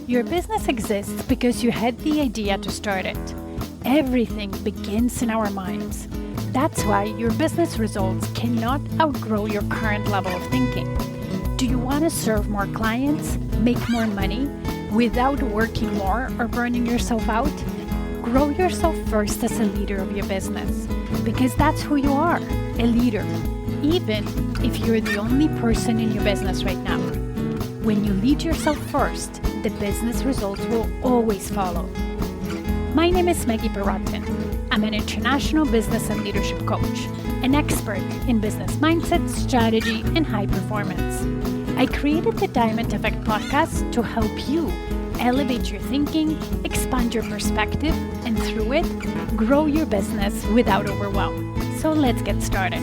Your business exists because you had the idea to start it. Everything begins in our minds. That's why your business results cannot outgrow your current level of thinking. Do you want to serve more clients, make more money, without working more or burning yourself out? Grow yourself first as a leader of your business, because that's who you are, a leader, even if you're the only person in your business right now. When you lead yourself first, the business results will always follow. My name is Maggie Perotin. I'm an international business and leadership coach, an expert in business mindset, strategy, and high performance. I created the Diamond Effect podcast to help you elevate your thinking, expand your perspective, and through it, grow your business without overwhelm. So let's get started.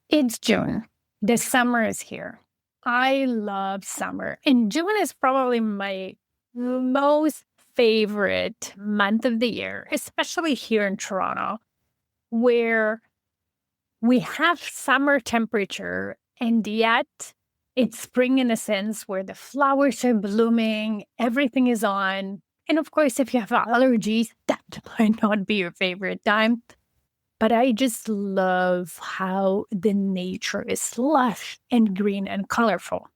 It's June. The summer is here. I love summer, and June is probably my most favorite month of the year, especially here in Toronto, where we have summer temperature, and yet it's spring in a sense where the flowers are blooming, everything is on. And of course, if you have allergies, that might not be your favorite time. But I just love how the nature is lush and green and colorful.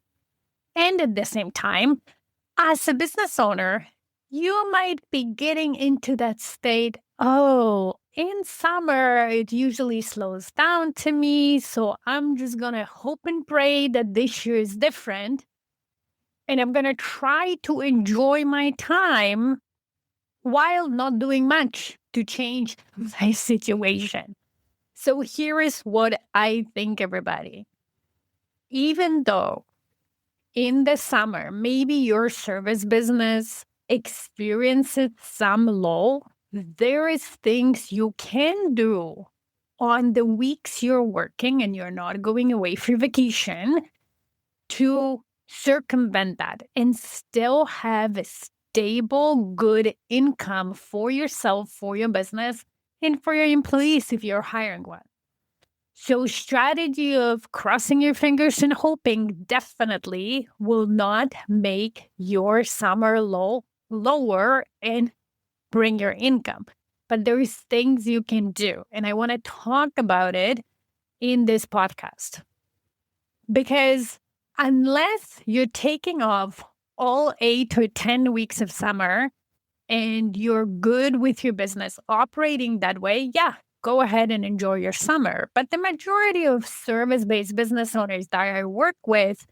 And at the same time, as a business owner, you might be getting into that state, oh, in summer, it usually slows down to me, so I'm just going to hope and pray that this year is different. And I'm going to try to enjoy my time while not doing much to change my situation. So here is what I think, everybody. Even though in the summer, maybe your service business experiences some lull, there is things you can do on the weeks you're working and you're not going away for vacation to circumvent that and still have a stable, good income for yourself, for your business, and for your employees if you're hiring one. So strategy of crossing your fingers and hoping definitely will not make your summer lower and bring your income. But there is things you can do. And I want to talk about it in this podcast. Because unless you're taking off all 8 or 10 weeks of summer and you're good with your business operating that way, yeah, go ahead and enjoy your summer. But the majority of service-based business owners that I work with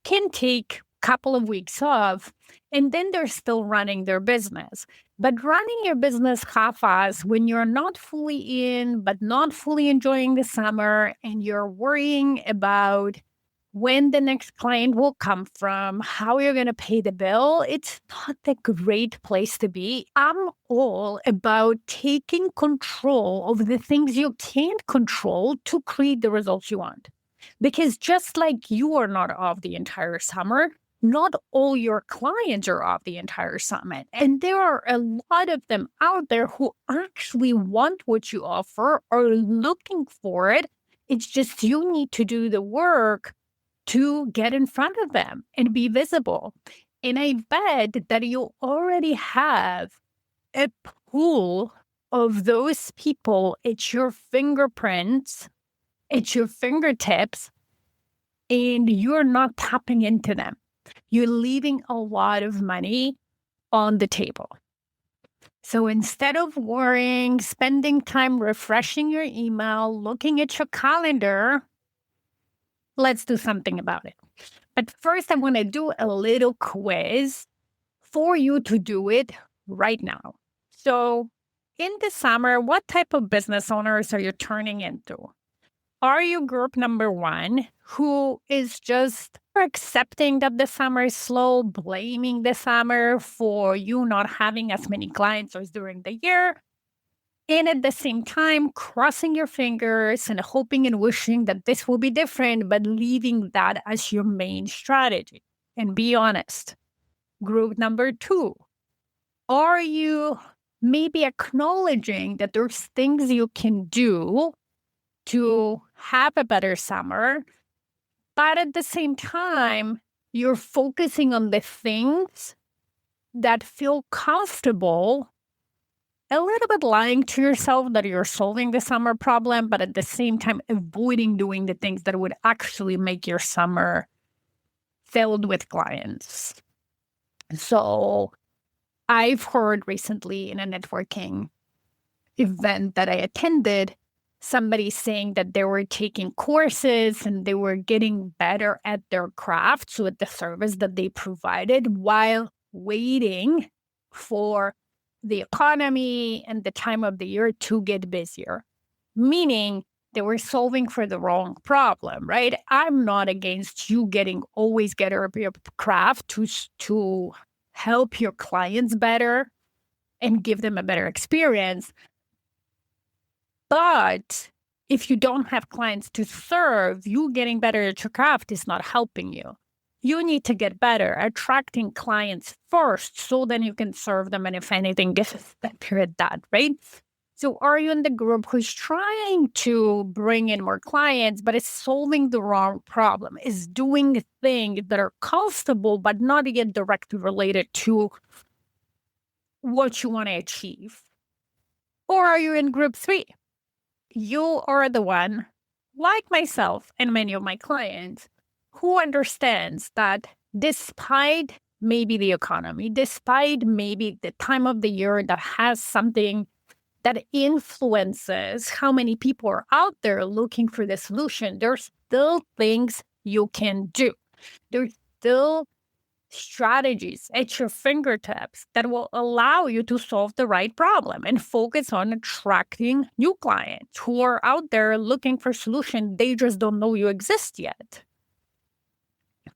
can take a couple of weeks off, and then they're still running their business. But running your business half-ass when you're not fully in, but not fully enjoying the summer, and you're worrying about when the next client will come from, how you're going to pay the bill, it's not a great place to be. I'm all about taking control of the things you can't control to create the results you want. Because just like you are not off the entire summer, not all your clients are off the entire summer. And there are a lot of them out there who actually want what you offer or are looking for it. It's just you need to do the work to get in front of them and be visible. And I bet that you already have a pool of those people at your fingerprints, at your fingertips, and you're not tapping into them. You're leaving a lot of money on the table. So instead of worrying, spending time refreshing your email, looking at your calendar, let's do something about it. But first, I want to do a little quiz for you to do it right now. So in the summer, what type of business owners are you turning into? Are you group number one who is just accepting that the summer is slow, blaming the summer for you not having as many clients as during the year? And at the same time, crossing your fingers and hoping and wishing that this will be different, but leaving that as your main strategy. And be honest. Group number two, are you maybe acknowledging that there's things you can do to have a better summer, but at the same time, you're focusing on the things that feel comfortable, a little bit lying to yourself that you're solving the summer problem, but at the same time, avoiding doing the things that would actually make your summer filled with clients. So I've heard recently in a networking event that I attended, somebody saying that they were taking courses and they were getting better at their craft, so at the service that they provided, while waiting for the economy and the time of the year to get busier. Meaning they were solving for the wrong problem, right? I'm not against you always get your craft to help your clients better and give them a better experience. But if you don't have clients to serve, you getting better at your craft is not helping you. You need to get better attracting clients first, so then you can serve them. And if anything, get better at that, right? So are you in the group who's trying to bring in more clients, but is solving the wrong problem, is doing things that are comfortable, but not yet directly related to what you want to achieve? Or are you in group 3? You are the one, like myself and many of my clients, who understands that despite maybe the economy, despite maybe the time of the year that has something that influences how many people are out there looking for the solution, there's still things you can do. There's still strategies at your fingertips that will allow you to solve the right problem and focus on attracting new clients who are out there looking for solutions. They just don't know you exist yet.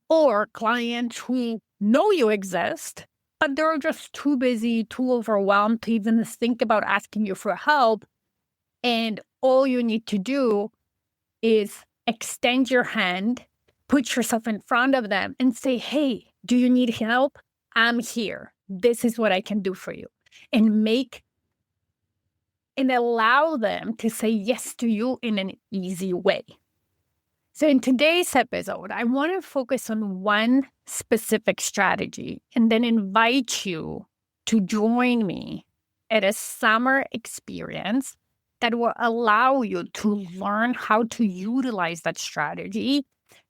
Or clients who know you exist, but they're just too busy, too overwhelmed to even think about asking you for help. And all you need to do is extend your hand, put yourself in front of them and say, hey, do you need help? I'm here. This is what I can do for you. And allow them to say yes to you in an easy way. So in today's episode, I want to focus on one specific strategy and then invite you to join me at a summer experience that will allow you to learn how to utilize that strategy,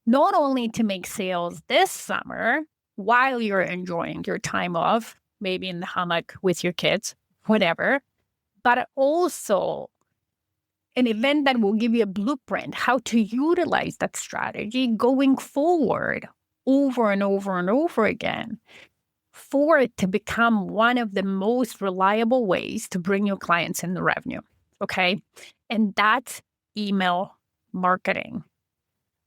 not only to make sales this summer while you're enjoying your time off, maybe in the hammock with your kids, whatever, but also an event that will give you a blueprint how to utilize that strategy going forward over and over and over again for it to become one of the most reliable ways to bring your clients in the revenue. Okay. And that's email marketing.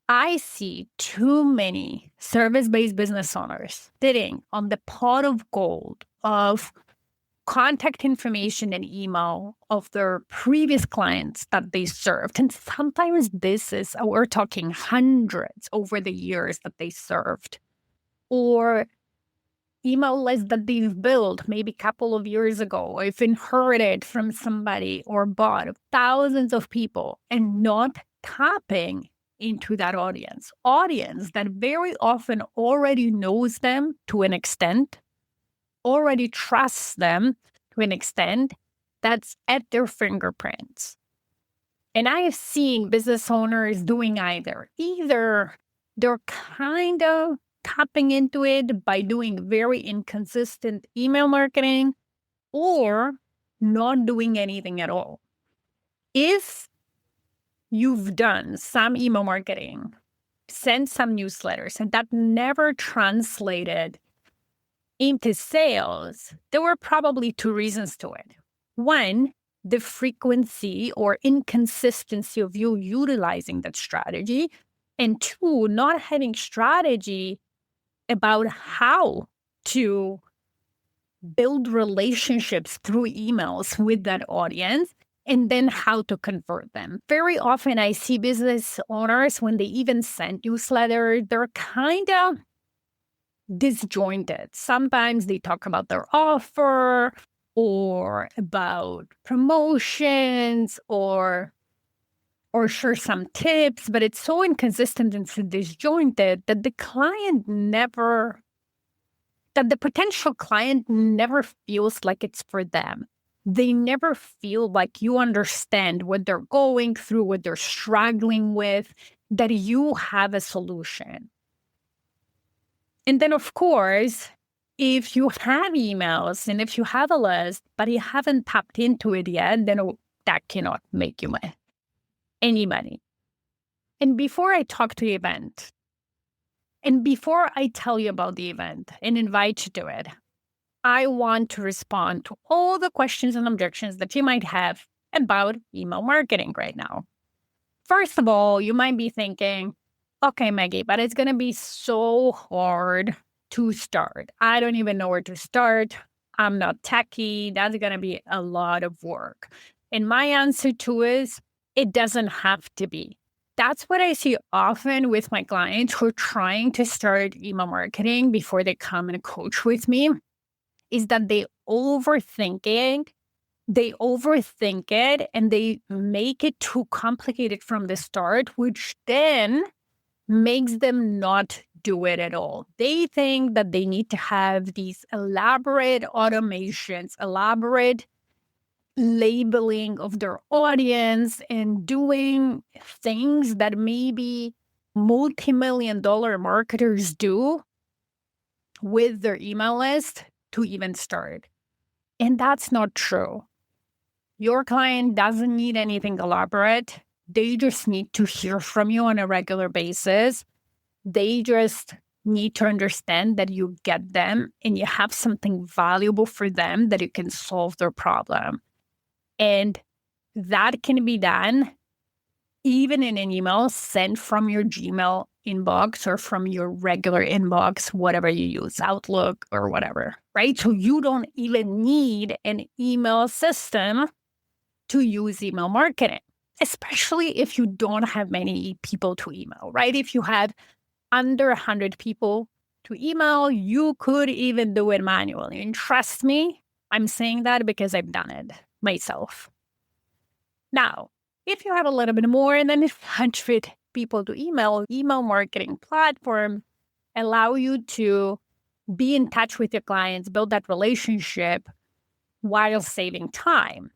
I see too many service-based business owners sitting on the pot of gold of contact information and email of their previous clients that they served. And sometimes we're talking hundreds over the years that they served. Or email lists that they've built maybe a couple of years ago, or if inherited from somebody or bought of thousands of people, and not tapping into that audience that very often already knows them to an extent, already trusts them to an extent that's at their fingerprints. And I have seen business owners doing either they're kind of tapping into it by doing very inconsistent email marketing or not doing anything at all. If you've done some email marketing, sent some newsletters, and that never translated into sales, there were probably 2 reasons to it. One, the frequency or inconsistency of you utilizing that strategy. And 2, not having strategy about how to build relationships through emails with that audience and then how to convert them. Very often I see business owners, when they even send newsletters, they're kind of disjointed. Sometimes they talk about their offer or about promotions or or share some tips, but it's so inconsistent and so disjointed that the potential client never feels like it's for them. They never feel like you understand what they're going through, what they're struggling with, that you have a solution. And then, of course, if you have emails and if you have a list, but you haven't tapped into it yet, then that cannot make you any money. And before I talk to the event, and before I tell you about the event and invite you to it, I want to respond to all the questions and objections that you might have about email marketing right now. First of all, you might be thinking, okay, Maggie, but it's going to be so hard to start. I don't even know where to start. I'm not techy. That's going to be a lot of work. And my answer to is, it doesn't have to be. That's what I see often with my clients who are trying to start email marketing before they come and coach with me, is that they overthink it and they make it too complicated from the start, which then makes them not do it at all. They think that they need to have these elaborate automations, elaborate labeling of their audience, and doing things that maybe multi-million-dollar marketers do with their email list to even start. And that's not true. Your client doesn't need anything elaborate. They just need to hear from you on a regular basis. They just need to understand that you get them and you have something valuable for them, that you can solve their problem. And that can be done even in an email sent from your Gmail inbox or from your regular inbox, whatever you use, Outlook or whatever, right? So you don't even need an email system to use email marketing, especially if you don't have many people to email, right? If you have under 100 people to email, you could even do it manually. And trust me, I'm saying that because I've done it myself. Now, if you have a little bit more than 100 people to email marketing platform allow you to be in touch with your clients, build that relationship while saving time.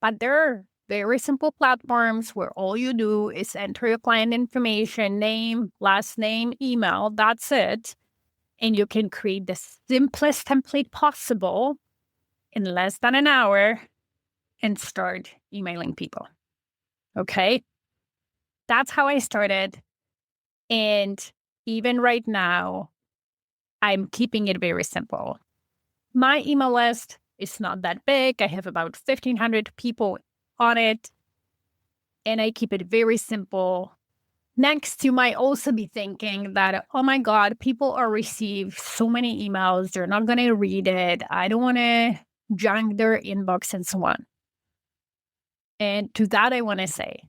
But there are very simple platforms where all you do is enter your client information, name, last name, email, that's it. And you can create the simplest template possible in less than an hour and start emailing people. Okay? That's how I started. And even right now, I'm keeping it very simple. My email list is not that big. I have about 1,500 people on it, and I keep it very simple. Next, you might also be thinking that, oh my God, people are receive so many emails. They're not going to read it. I don't want to junk their inbox and so on. And to that, I want to say,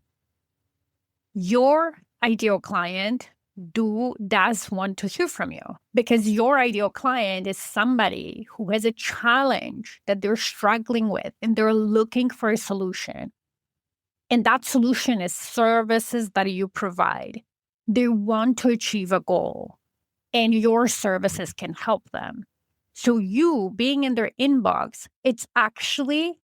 your ideal client does want to hear from you, because your ideal client is somebody who has a challenge that they're struggling with and they're looking for a solution. And that solution is services that you provide. They want to achieve a goal, and your services can help them. So you being in their inbox, it's actually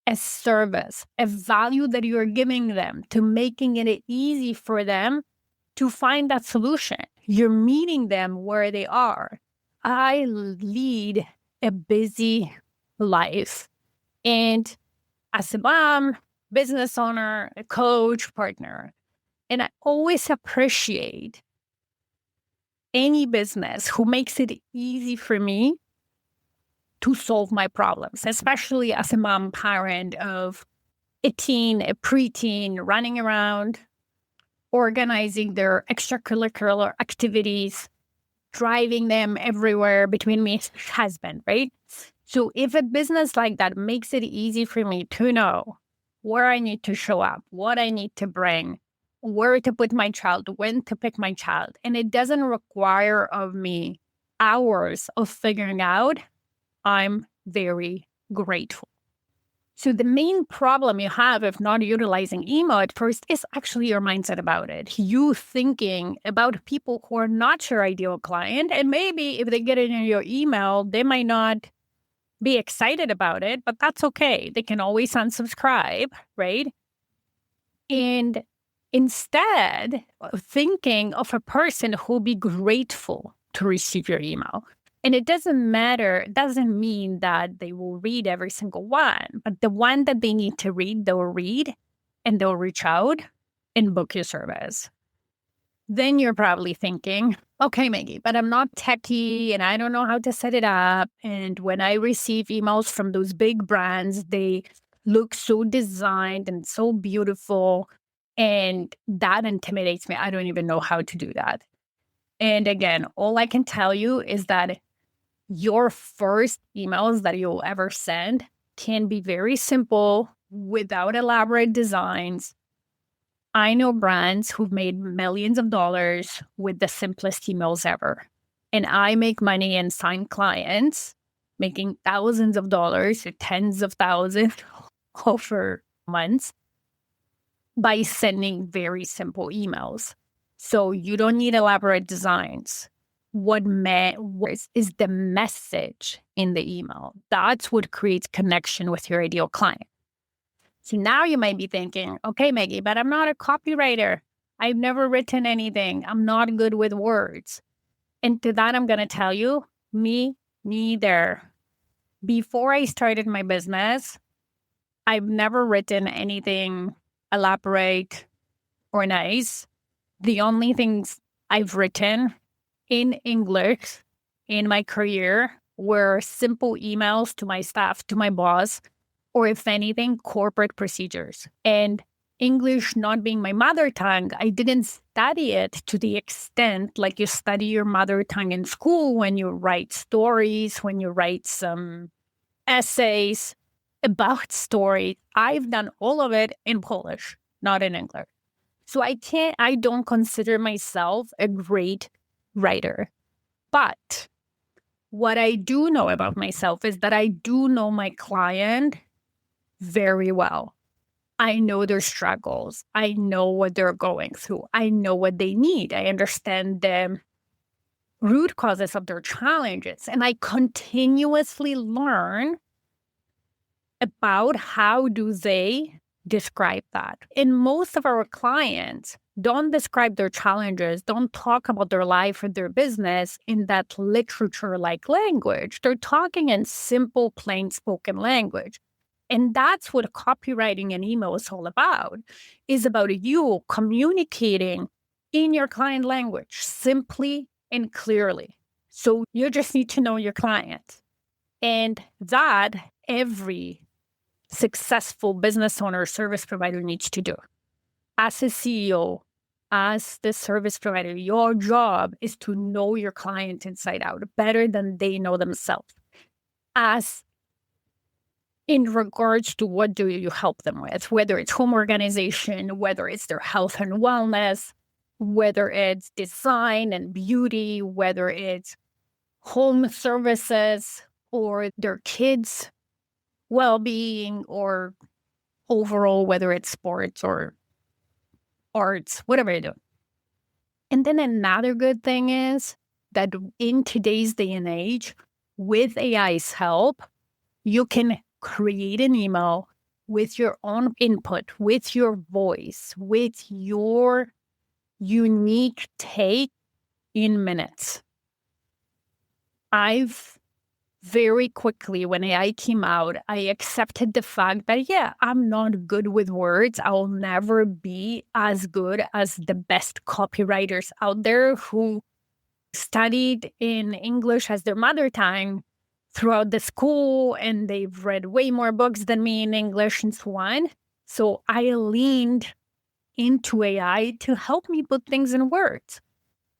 a service, a value that you're giving them to making it easy for them to find that solution. You're meeting them where they are. I lead a busy life. And as a mom, business owner, a coach, partner, and I always appreciate any business who makes it easy for me to solve my problems, especially as a mom parent of a teen, a preteen running around, organizing their extracurricular activities, driving them everywhere between me and my husband, right? So if a business like that makes it easy for me to know where I need to show up, what I need to bring, where to put my child, when to pick my child, and it doesn't require of me hours of figuring out, I'm very grateful. So the main problem you have if not utilizing email at first is actually your mindset about it. You thinking about people who are not your ideal client, and maybe if they get it in your email, they might not be excited about it, but that's okay. They can always unsubscribe, right? And instead, thinking of a person who'll be grateful to receive your email. And it doesn't mean that they will read every single one, but the one that they need to read, they'll read and they'll reach out and book your service. Then you're probably thinking, okay, Maggie, but I'm not techy and I don't know how to set it up. And when I receive emails from those big brands, they look so designed and so beautiful. And that intimidates me. I don't even know how to do that. And again, all I can tell you is that your first emails that you'll ever send can be very simple without elaborate designs. I know brands who've made millions of dollars with the simplest emails ever. And I make money and sign clients making thousands of dollars or tens of thousands over months by sending very simple emails. So you don't need elaborate designs. What matters is the message in the email. That's what creates connection with your ideal client. So now you might be thinking, okay, Maggie, but I'm not a copywriter. I've never written anything. I'm not good with words. And to that, I'm going to tell you, me neither. Before I started my business, I've never written anything elaborate or nice. The only things I've written in English in my career were simple emails to my staff, to my boss, or if anything, corporate procedures. And English not being my mother tongue, I didn't study it to the extent like you study your mother tongue in school when you write stories, when you write some essays about stories. I've done all of it in Polish, not in English. So I don't consider myself a great writer. But what I do know about myself is that I do know my client very well. I know their struggles. I know what they're going through. I know what they need. I understand the root causes of their challenges. And I continuously learn about how do they describe that. And most of our clients don't describe their challenges, don't talk about their life or their business in that literature-like language. They're talking in simple, plain-spoken language. And that's what copywriting and email is all about, is about you communicating in your client language, simply and clearly. So you just need to know your client. And that every successful business owner or service provider needs to do. As a CEO, as the service provider, your job is to know your client inside out better than they know themselves. As in regards to what do you help them with, whether it's home organization, whether it's their health and wellness, whether it's design and beauty, whether it's home services or their kids' well-being, or overall, whether it's sports or arts, whatever you do. And then another good thing is that in today's day and age, with AI's help, you can create an email with your own input, with your voice, with your unique take in minutes. I've very quickly, when AI came out, I accepted the fact that, yeah, I'm not good with words. I'll never be as good as the best copywriters out there who studied in English as their mother tongue throughout the school, and they've read way more books than me in English and so on. So I leaned into AI to help me put things in words.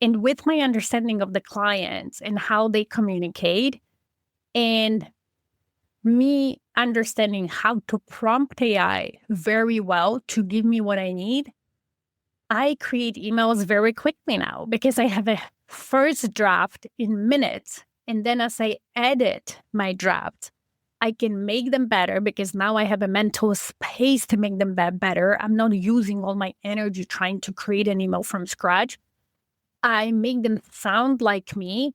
And with my understanding of the clients and how they communicate, and me understanding how to prompt AI very well to give me what I need, I create emails very quickly now because I have a first draft in minutes. And then as I edit my draft, I can make them better because now I have a mental space to make them better. I'm not using all my energy trying to create an email from scratch. I make them sound like me.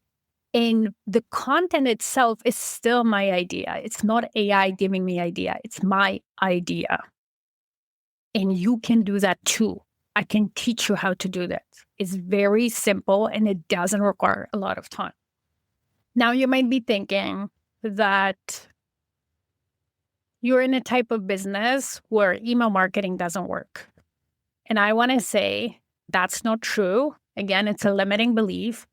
And the content itself is still my idea. It's not AI giving me idea. It's my idea. And you can do that too. I can teach you how to do that. It's very simple and it doesn't require a lot of time. Now you might be thinking that you're in a type of business where email marketing doesn't work. And I want to say that's not true. Again, it's a limiting belief.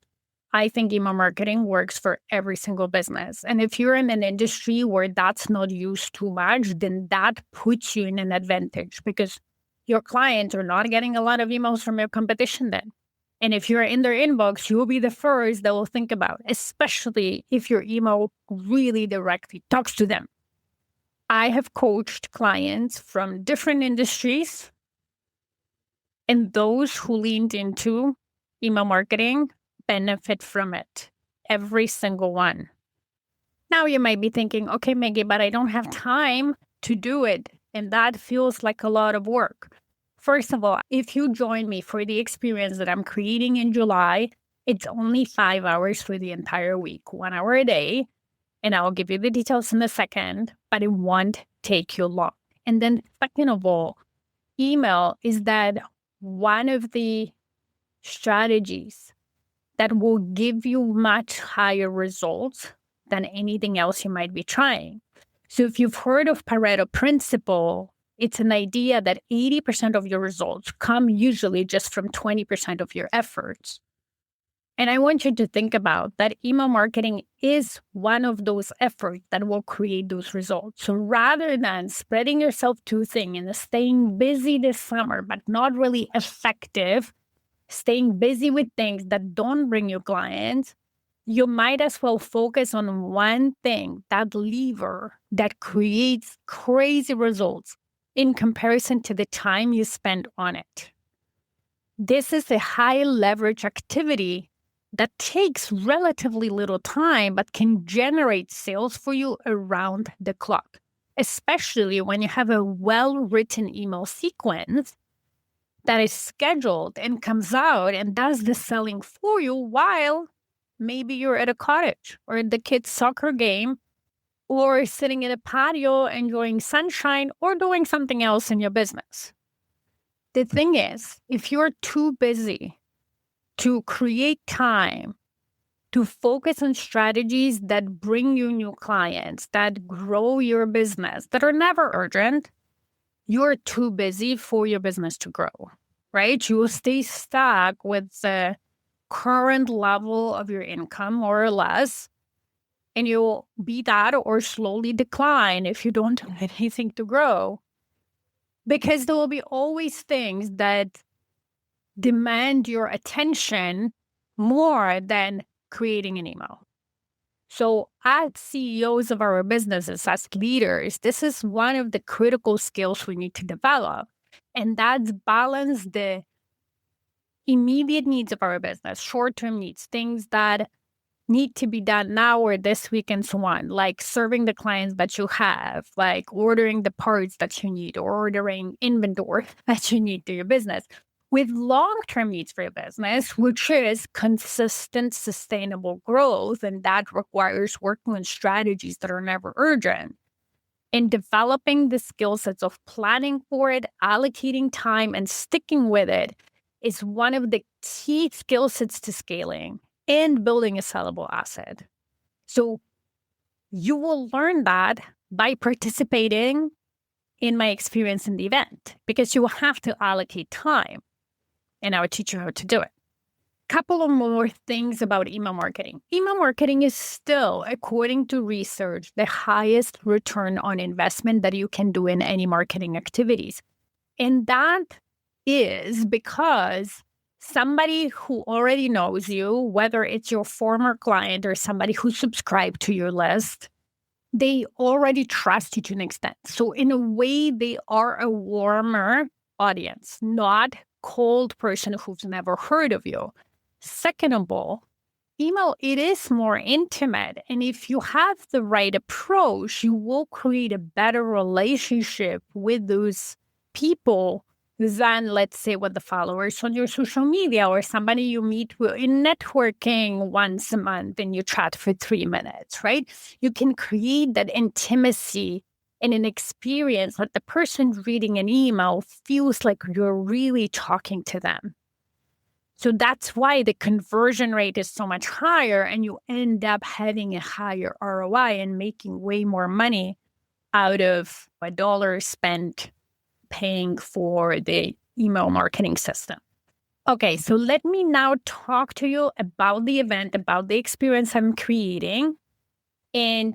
I think email marketing works for every single business. And if you're in an industry where that's not used too much, then that puts you in an advantage because your clients are not getting a lot of emails from your competition then. And if you're in their inbox, you will be the first that will think about, especially if your email really directly talks to them. I have coached clients from different industries, and those who leaned into email marketing benefit from it. Every single one. Now you might be thinking, okay, Maggie, but I don't have time to do it. And that feels like a lot of work. First of all, if you join me for the experience that I'm creating in July, it's only 5 hours for the entire week, 1 hour a day. And I'll give you the details in a second, but it won't take you long. And then second of all, email is that one of the strategies that will give you much higher results than anything else you might be trying. So if you've heard of Pareto principle, it's an idea that 80% of your results come usually just from 20% of your efforts. And I want you to think about that email marketing is one of those efforts that will create those results. So rather than spreading yourself too thin and staying busy this summer, but not really effective, staying busy with things that don't bring you clients, you might as well focus on one thing, that lever that creates crazy results in comparison to the time you spend on it. This is a high leverage activity that takes relatively little time, but can generate sales for you around the clock, especially when you have a well-written email sequence that is scheduled and comes out and does the selling for you while maybe you're at a cottage or at the kids' soccer game or sitting in a patio enjoying sunshine or doing something else in your business. The thing is, if you're too busy to create time to focus on strategies that bring you new clients, that grow your business, that are never urgent, you're too busy for your business to grow, right? You will stay stuck with the current level of your income, more or less, and you'll be that or slowly decline if you don't do anything to grow. Because there will be always things that demand your attention more than creating an email. So as CEOs of our businesses, as leaders, this is one of the critical skills we need to develop. And that's balance the immediate needs of our business, short-term needs, things that need to be done now or this week and so on, like serving the clients that you have, like ordering the parts that you need, or ordering inventory that you need to your business, with long-term needs for your business, which is consistent, sustainable growth. And that requires working on strategies that are never urgent. And developing the skill sets of planning for it, allocating time, and sticking with it is one of the key skill sets to scaling and building a sellable asset. So you will learn that by participating in my experience in the event, because you will have to allocate time. And I will teach you how to do it. Couple of more things about email marketing. Email marketing is still, according to research, the highest return on investment that you can do in any marketing activities. And that is because somebody who already knows you, whether it's your former client or somebody who subscribed to your list, they already trust you to an extent. So in a way, they are a warmer audience, not cold person who's never heard of you. Second of all, email, it is more intimate. And if you have the right approach, you will create a better relationship with those people than, let's say, with the followers on your social media or somebody you meet with in networking once a month and you chat for 3 minutes, right? You can create that intimacy and an experience that the person reading an email feels like you're really talking to them. So that's why the conversion rate is so much higher and you end up having a higher ROI and making way more money out of $1 spent paying for the email marketing system. Okay, so let me now talk to you about the event, about the experience I'm creating, and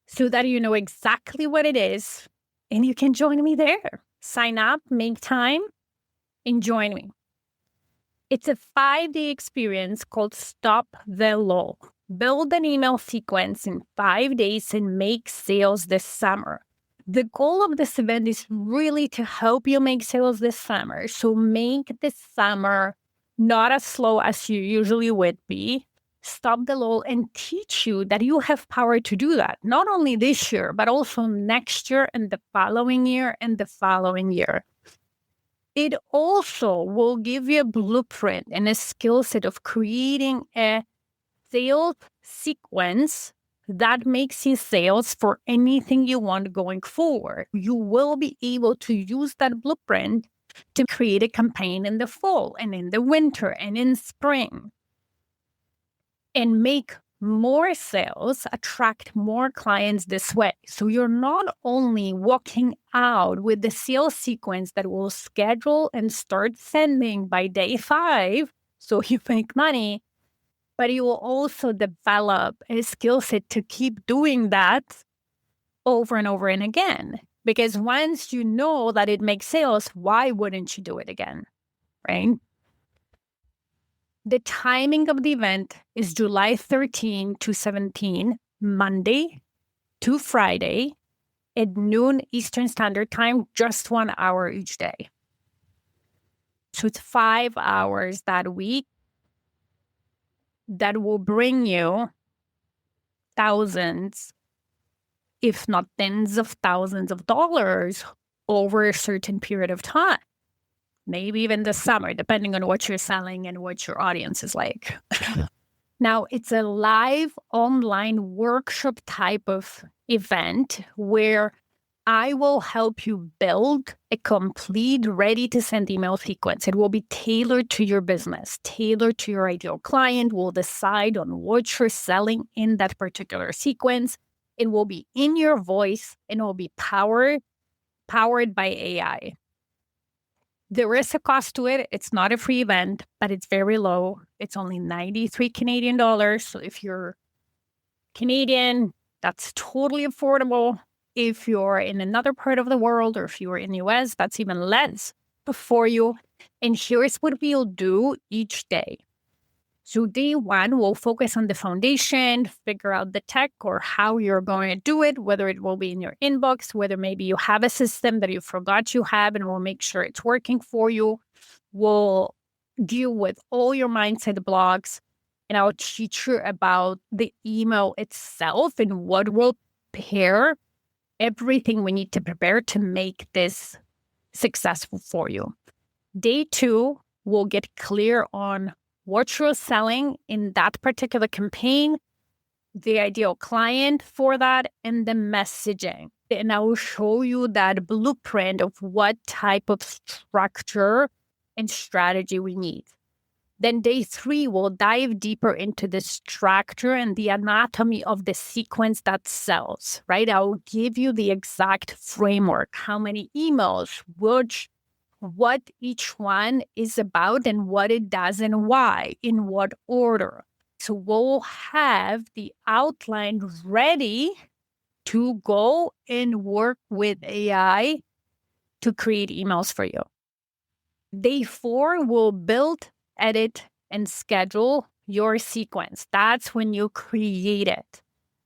so that you know exactly what it is and you can join me there. Sign up, make time, and join me. It's a 5-day experience called Stop the Lull. Build an email sequence in 5 days and make sales this summer. The goal of this event is really to help you make sales this summer. So make this summer not as slow as you usually would be. Stop the lull and teach you that you have power to do that, not only this year, but also next year and the following year and the following year. It also will give you a blueprint and a skill set of creating a sales sequence that makes you sales for anything you want going forward. You will be able to use that blueprint to create a campaign in the fall and in the winter and in spring and make more sales, attract more clients this way. So you're not only walking out with the sales sequence that will schedule and start sending by day 5, so you make money, but you will also develop a skill set to keep doing that over and over and again. Because once you know that it makes sales, why wouldn't you do it again, right? The timing of the event is July 13 to 17, Monday to Friday at noon Eastern Standard Time, just 1 hour each day. So it's 5 hours that week that will bring you thousands, if not tens of thousands of dollars over a certain period of time. Maybe even this summer, depending on what you're selling and what your audience is like. Now, it's a live online workshop type of event where I will help you build a complete ready-to-send email sequence. It will be tailored to your business, tailored to your ideal client. We'll decide on what you're selling in that particular sequence. It will be in your voice and it will be powered by AI. There is a cost to it. It's not a free event, but it's very low. It's only 93 Canadian dollars. So if you're Canadian, that's totally affordable. If you're in another part of the world or if you're in the US, that's even less for you. And here's what we'll do each day. So day 1, we'll focus on the foundation, figure out the tech or how you're going to do it, whether it will be in your inbox, whether maybe you have a system that you forgot you have, and we'll make sure it's working for you. We'll deal with all your mindset blocks, and I'll teach you about the email itself and what will prepare everything we need to prepare to make this successful for you. Day 2, we'll get clear on what you're selling in that particular campaign, the ideal client for that, and the messaging. And I will show you that blueprint of what type of structure and strategy we need. Then day 3, we'll dive deeper into the structure and the anatomy of the sequence that sells, right? I will give you the exact framework, how many emails, what each one is about and what it does and why, in what order. So we'll have the outline ready to go and work with AI to create emails for you. Day 4, we'll build, edit, and schedule your sequence. That's when you create it.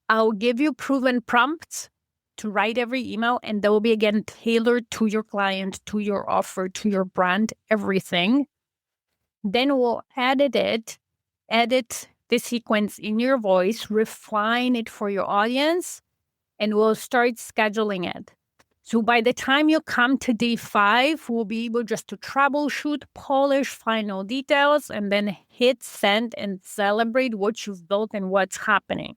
I'll give you proven prompts to write every email, and they will be, again, tailored to your client, to your offer, to your brand, everything. Then we'll edit the sequence in your voice, refine it for your audience, and we'll start scheduling it. So by the time you come to day 5, we'll be able just to troubleshoot, polish final details, and then hit send and celebrate what you've built and what's happening.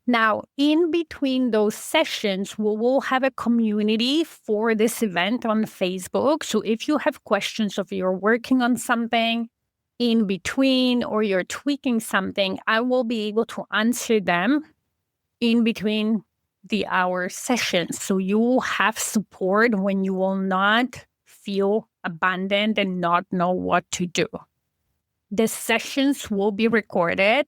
Now, in between those sessions, we will have a community for this event on Facebook. So if you have questions, if you're working on something in between or you're tweaking something, I will be able to answer them in between the hour sessions. So you will have support when you will not feel abandoned and not know what to do. The sessions will be recorded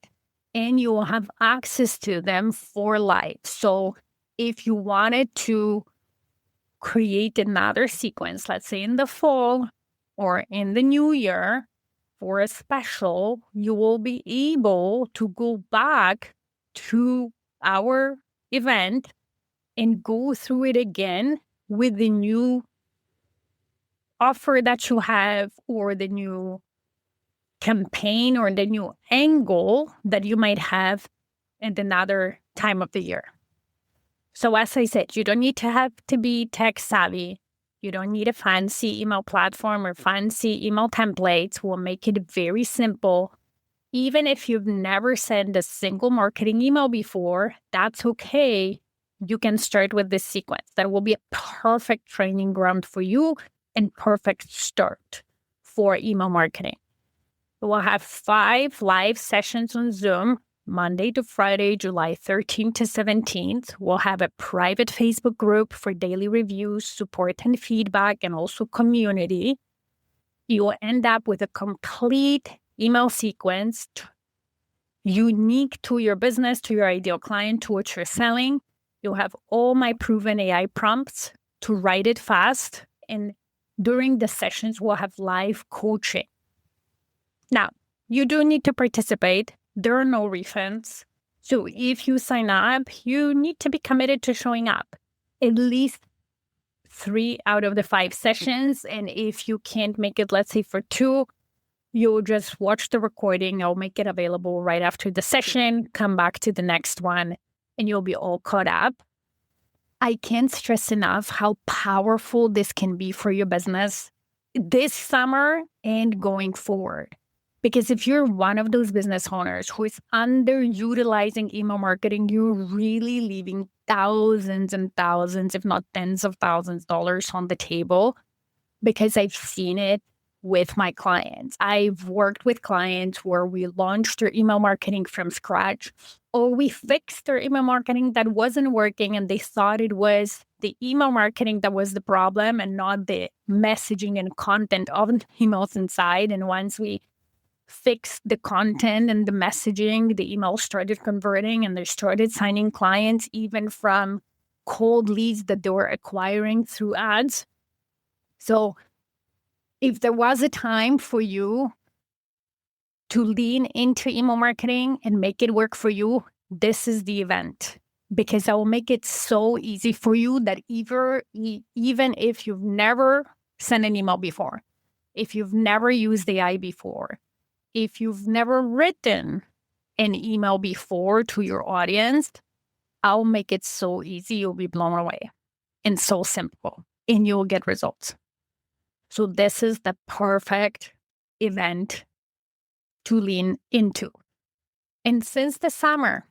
and you will have access to them for life. So if you wanted to create another sequence, let's say in the fall or in the new year for a special, you will be able to go back to our event and go through it again with the new offer that you have or the new campaign or the new angle that you might have at another time of the year. So as I said, you don't need to have to be tech savvy. You don't need a fancy email platform or fancy email templates. We'll make it very simple. Even if you've never sent a single marketing email before, that's okay. You can start with this sequence. That will be a perfect training ground for you and perfect start for email marketing. We'll have 5 live sessions on Zoom, Monday to Friday, July 13th to 17th. We'll have a private Facebook group for daily reviews, support and feedback, and also community. You will end up with a complete email sequence unique to your business, to your ideal client, to what you're selling. You'll have all my proven AI prompts to write it fast. And during the sessions, we'll have live coaching. Now, you do need to participate. There are no refunds. So if you sign up, you need to be committed to showing up at least 3 out of the 5 sessions. And if you can't make it, let's say for 2, you'll just watch the recording. I'll make it available right after the session, come back to the next one, and you'll be all caught up. I can't stress enough how powerful this can be for your business this summer and going forward. Because if you're one of those business owners who is underutilizing email marketing, you're really leaving thousands and thousands, if not tens of thousands of dollars on the table, because I've seen it with my clients. I've worked with clients where we launched their email marketing from scratch, or we fixed their email marketing that wasn't working and they thought it was the email marketing that was the problem and not the messaging and content of the emails inside. And once we fixed the content and the messaging, the email started converting and they started signing clients even from cold leads that they were acquiring through ads. So if there was a time for you to lean into email marketing and make it work for you, this is the event, because I will make it so easy for you that even if you've never sent an email before, if you've never used AI before, if you've never written an email before to your audience, I'll make it so easy. You'll be blown away and so simple, and you'll get results. So this is the perfect event to lean into. And since the summer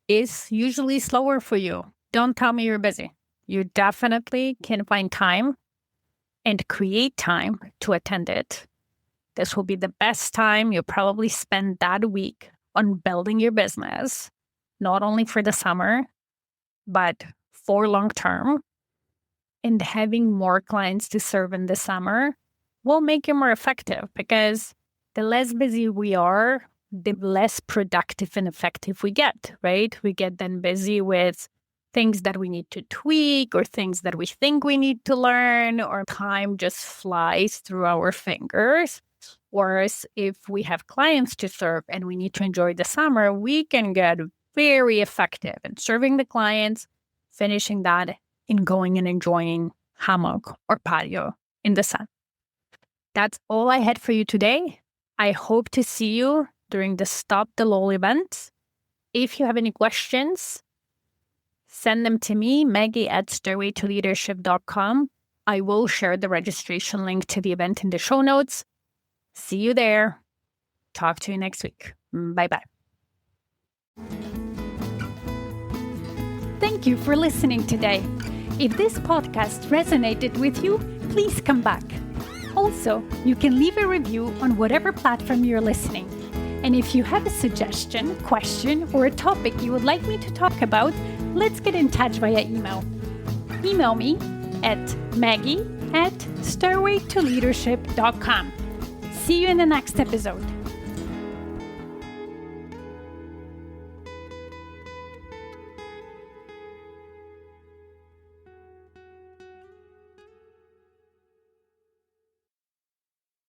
is usually slower for you, don't tell me you're busy. You definitely can find time and create time to attend it. This will be the best time you'll probably spend that week on building your business, not only for the summer, but for long term. And having more clients to serve in the summer will make you more effective, because the less busy we are, the less productive and effective we get, right? We get then busy with things that we need to tweak or things that we think we need to learn, or time just flies through our fingers. Whereas if we have clients to serve and we need to enjoy the summer, we can get very effective in serving the clients, finishing that, and going and enjoying hammock or patio in the sun. That's all I had for you today. I hope to see you during the Stop the Lull event. If you have any questions, send them to me, Maggie@stairwaytoleadership.com. I will share the registration link to the event in the show notes. See you there. Talk to you next week. Bye-bye. Thank you for listening today. If this podcast resonated with you, please come back. Also, you can leave a review on whatever platform you're listening. And if you have a suggestion, question, or a topic you would like me to talk about, let's get in touch via email. Email me at Maggie@stairwaytoleadership.com. See you in the next episode.